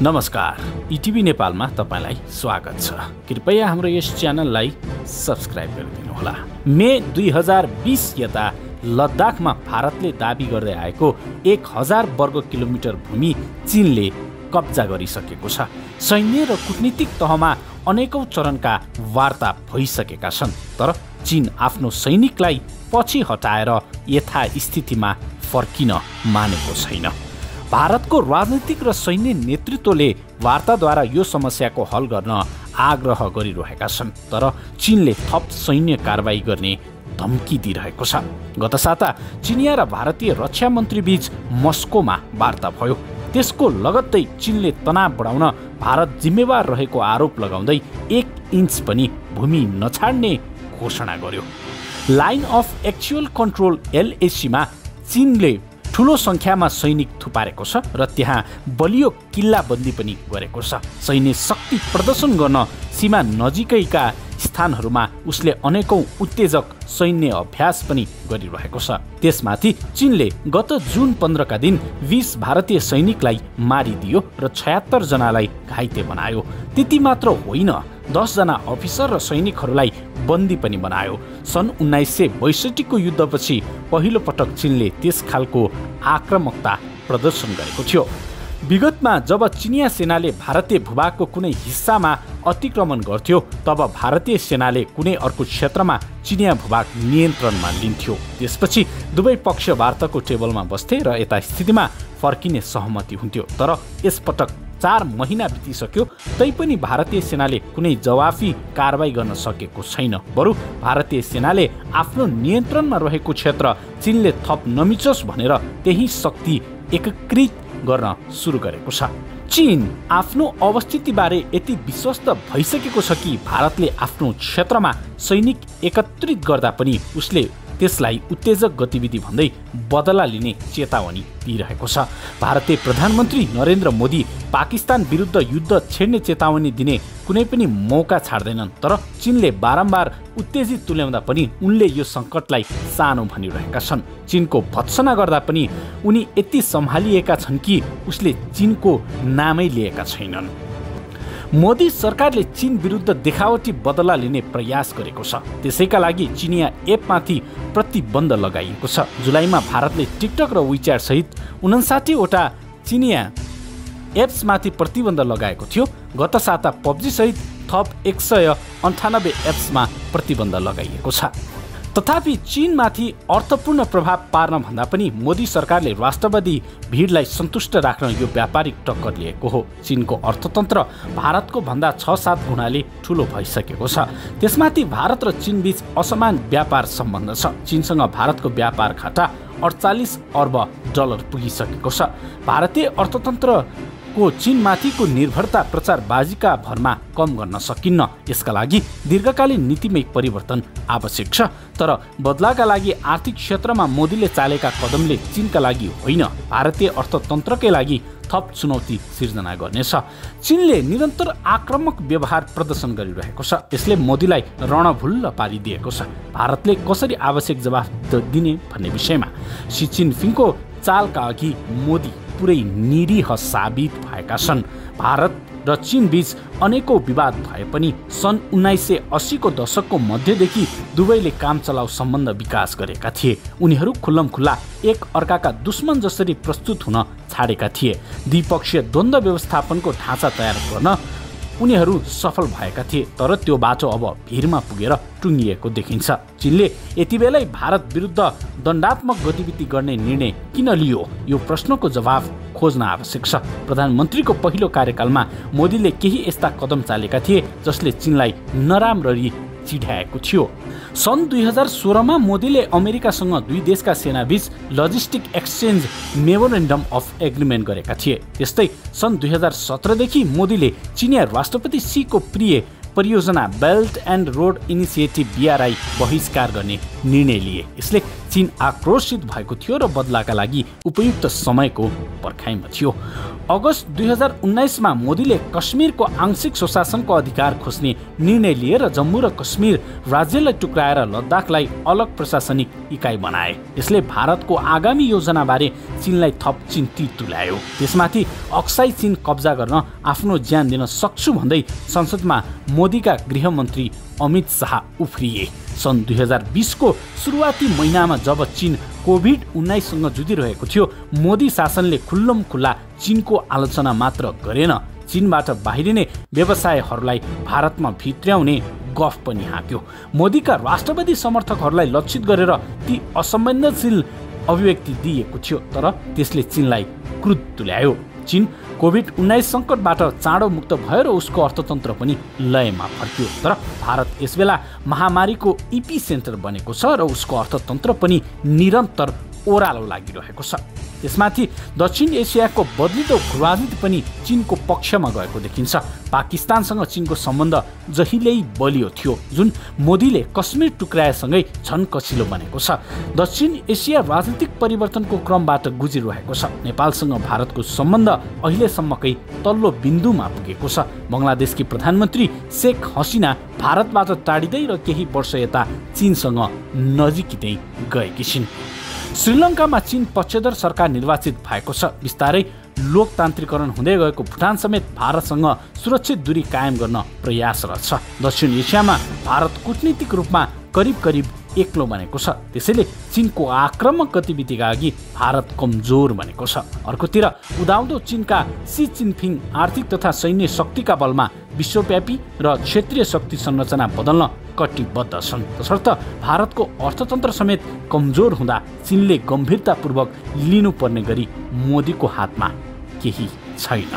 नमस्कार, इटिभी नेपालमा तपाईलाई स्वागत छ। कृपया हाम्रो यस च्यानललाई सब्स्क्राइब गरिदिनुहोला। मे 2020 यता लद्दाखमा भारतले दाबी गर्दै आएको 1000 वर्ग किलोमिटर भूमि चीनले कब्जा गरिसकेको छ। सैन्य र कूटनीतिक तहमा अनेकौं चरणका वार्ता भइसकेका छन्, तर चीन आफ्नो सैनिकलाई पछि हटाएर यथास्थितिमा फर्किन मानेको छैन। भारतको राजनीतिक र सैन्य नेतृत्वले वार्ताद्वारा यो समस्याको हल गर्न आग्रह गरिरहेका छन्, तर चीनले थप सैन्य कारबाही गर्ने धम्की दिइरहेको छ। गत साता चिनिया र भारतीय रक्षा मन्त्री बीच मस्कोमा वार्ता भयो। त्यसको लगत्तै चीनले तनाव बढाउन भारत जिम्मेवार रहेको आरोप लगाउँदै 1 इन्च पनि भूमि नछाड्ने घोषणा गर्यो। Line of actual control LAC मा चीनले ठूलो संख्यामा सैनिक थुपारेको छ र त्यहाँ बलियो किल्लाबन्दी पनि गरेको छ। सैन्य शक्ति प्रदर्शन गर्न सीमा नजिकैका स्थानहरूमा उसले अनेकौं उत्तेजक सैन्य अभ्यास पनि गरिरहेको छ। त्यसमाथि चीनले गत जुन 15 का दिन 20 भारतीय सैनिकलाई मारिदियो र 76 जनालाई घाइते बनायो। त्यति मात्र होइन, 10 जना अफिसर र सैनिकहरूलाई बन्दी पनि बनायो। सन् 1962 को युद्धपछि पहिलो पटक चीनले त्यस खालको आक्रामकता प्रदर्शन गरेको थियो। विगतमा जब चिनिया सेनाले भारतीय भूभागको कुनै हिस्सामा अतिक्रमण गर्थ्यो, तब भारतीय सेनाले कुनै अर्को क्षेत्रमा चिनिया भूभाग नियन्त्रणमा लिन्थ्यो। त्यसपछि दुवै पक्ष वार्ताको टेबलमा बस्थे र यथास्थितिमा फर्किने सहमति हुन्थ्यो। तर यसपटक 4 महिना बितिसक्यो, तैपनि भारतीय सेनाले कुनै जवाफी कारबाही गर्न सकेको छैन। बरु भारतीय सेनाले आफ्नो नियन्त्रणमा रहेको क्षेत्र चीनले थप नमिचोस् भनेर त्यही शक्ति एकीकृत गर्न सुरु गरेको छ। चीन आफ्नो अवस्थितिबारे यति विश्वस्त भइसकेको छ कि भारतले आफ्नो क्षेत्रमा सैनिक एकत्रित गर्दा पनि उसले त्यसलाई उत्तेजक गतिविधि भन्दै बदला लिने चेतावनी दिइरहेको छ। भारतीय प्रधानमन्त्री नरेन्द्र मोदी पाकिस्तान विरुद्ध युद्ध छेड्ने चेतावनी दिने कुनै पनि मौका छाड्दैनन्, तर चीनले बारम्बार उत्तेजित तुल्याउँदा पनि उनले यो सङ्कटलाई सानो भनिरहेका छन्। चीनको भत्सना गर्दा पनि उनी यति सम्हालिएका छन् कि उसले चीनको नामै लिएका छैनन्। मोदी सरकारले चीन विरुद्ध देखावटी बदला लिने प्रयास गरेको छ। त्यसैका लागि चिनिया एपमाथि प्रतिबन्ध लगाइएको छ। जुलाईमा भारतले टिकटक र विच्याट सहित 59 वटा चिनिया एप्समाथि प्रतिबन्ध लगाएको थियो। गत साता PUBG सहित थप 198 एप्समा प्रतिबन्ध लगाइएको छ। तथापि चीनमाथि अर्थपूर्ण प्रभाव पार्न भन्दा पनि मोदी सरकारले राष्ट्रवादी भिडलाई सन्तुष्ट राख्न यो व्यापारिक टक्कर लिएको हो। चीनको अर्थतन्त्र भारतको भन्दा 6-7 गुणाले ठूलो भइसकेको छ। त्यसमाथि भारत र चीन बीच असमान व्यापार सम्बन्ध छ। चीनसँग भारतको व्यापार घाटा 48 अर्ब डलर पुगिसकेको छ। भारतीय अर्थतन्त्रको चीनमाथिको निर्भरता प्रचारबाजीका भरमा कम गर्न सकिन्न। यसका लागि दीर्घकालीन नीतिमै परिवर्तन आवश्यक छ। तर बदलाका लागि आर्थिक क्षेत्रमा मोदीले चालेका कदमले चीनका लागि होइन, भारतीय अर्थतन्त्रकै लागि थप चुनौती सिर्जना गर्नेछ। चीनले निरन्तर आक्रामक व्यवहार प्रदर्शन गरिरहेको छ। यसले मोदीलाई रणभुल्ल पारिदिएको छ। भारतले कसरी आवश्यक जवाफ दिने भन्ने विषयमा सी जिनपिङको चालका अघि मोदी पुरै निरीह साबित भएका छन्। भारत र चीन बीच अनेकौं विवाद भए पनि सन् 1980 को दशकको मध्यदेखि दुवैले काम चलाउ सम्बन्ध विकास गरेका थिए। उनीहरू खुल्लमखुल्ला एक अर्काका दुश्मन जसरी प्रस्तुत हुन छाडेका थिए। द्विपक्षीय द्वन्द्व व्यवस्थापनको ढाँचा तयार गर्न उनीहरू सफल भएका थिए, तर त्यो बाटो अब भिरमा पुगेर टुङ्गिएको देखिन्छ। चीनले यतिबेलै भारत विरुद्ध दण्डात्मक गतिविधि गर्ने निर्णय किन लियो, यो प्रश्नको जवाफ खोज्न आवश्यक छ। प्रधानमन्त्रीको पहिलो कार्यकालमा मोदीले केही यस्ता कदम चालेका थिए जसले चीनलाई नराम्ररी चिढ्याएको थियो। सन् 2016 मा मोदीले अमेरिकासँग दुई देशका सेनाबीच logistic exchange memorandum of agreement गरेका थिए। त्यस्तै सन् 2017 देखि मोदीले चिनिया राष्ट्रपति सी को प्रिय परियोजना belt and road initiative BRI बहिष्कार गर्ने निर्णय लिए। यसले चीन आक्रोशित भएको थियो र बदलाका लागि उपयुक्त समयको पर्खाइमा थियो। अगस्त 2019 मा मोदीले कश्मीरको आंशिक स्वशासनको अधिकार खोज्ने निर्णय लिए र जम्मू र कश्मीर राज्यलाई टुक्राएर लद्दाखलाई अलग प्रशासनिक इकाइ बनाए। यसले भारतको आगामी योजनाबारे चीनलाई थप चिन्तित तुल्यायो। त्यसमाथि अक्साई चीन कब्जा गर्न आफ्नो ज्यान दिन सक्छु भन्दै संसदमा मोदीका गृहमन्त्री अमित शाह उफ्रिए। सन् 2020 को सुरुवाती महिनामा जब चीन कोभिड-19 सँग जुधिरहेको थियो, मोदी शासनले खुल्लमखुल्ला चीनको आलोचना मात्र गरेन, चीनबाट बाहिरिने व्यवसायहरूलाई भारतमा भित्र्याउने गफ पनि हाँक्यो। मोदीका राष्ट्रवादी समर्थकहरूलाई लक्षित गरेर ती असंवेदनशील अभिव्यक्ति दिएको थियो, तर त्यसले चीनलाई क्रुद्ध तुल्यायो। चीन कोभिड-19 सङ्कटबाट चाँडो मुक्त भयो र उसको अर्थतन्त्र पनि लयमा फर्क्यो। तर भारत यसबेला महामारीको एपिसेन्टर बनेको छ र उसको अर्थतन्त्र पनि निरन्तर ओह्रालो लागिरहेको छ। त्यसमाथि दक्षिण एसियाको बदलिदो राजनीति पनि चीनको पक्षमा गएको देखिन्छ। पाकिस्तानसँग चीनको सम्बन्ध जहिल्यै बलियो थियो, जुन मोदीले कश्मीर टुक्राएसँगै झन कसिलो बनेको छ। दक्षिण एसिया राजनीतिक परिवर्तनको क्रमबाट गुजिरहेको छ। नेपालसँग भारतको सम्बन्ध अहिलेसम्मकै तल्लो बिन्दुमा पुगेको छ। बङ्गलादेशकी प्रधानमन्त्री शेख हसिना भारतबाट टाढिँदै र केही वर्ष यता चीनसँग नजिकिँदै गएकी छिन्। श्रीलङ्कामा चीन पक्षधर सरकार निर्वाचित भएको छ। बिस्तारै लोकतान्त्रिकरण हुँदै गएको भुटान समेत भारतसँग सुरक्षित दूरी कायम गर्न प्रयासरत छ। दक्षिण एसियामा भारत कूटनीतिक रूपमा करिब एक्लो बनेको छ। त्यसैले चीनको आक्रामक गतिविधिका अघि भारत कमजोर बनेको छ। अर्कोतिर उदाउँदो चीनका सी जिनपिङ आर्थिक तथा सैन्य शक्तिका बलमा विश्वव्यापी र क्षेत्रीय शक्ति संरचना बदल्न कटिबद्ध छन्। तसर्थ भारतको अर्थतन्त्र समेत कमजोर हुँदा चीनले गम्भीरतापूर्वक लिनुपर्ने गरी मोदीको हातमा केही छैन।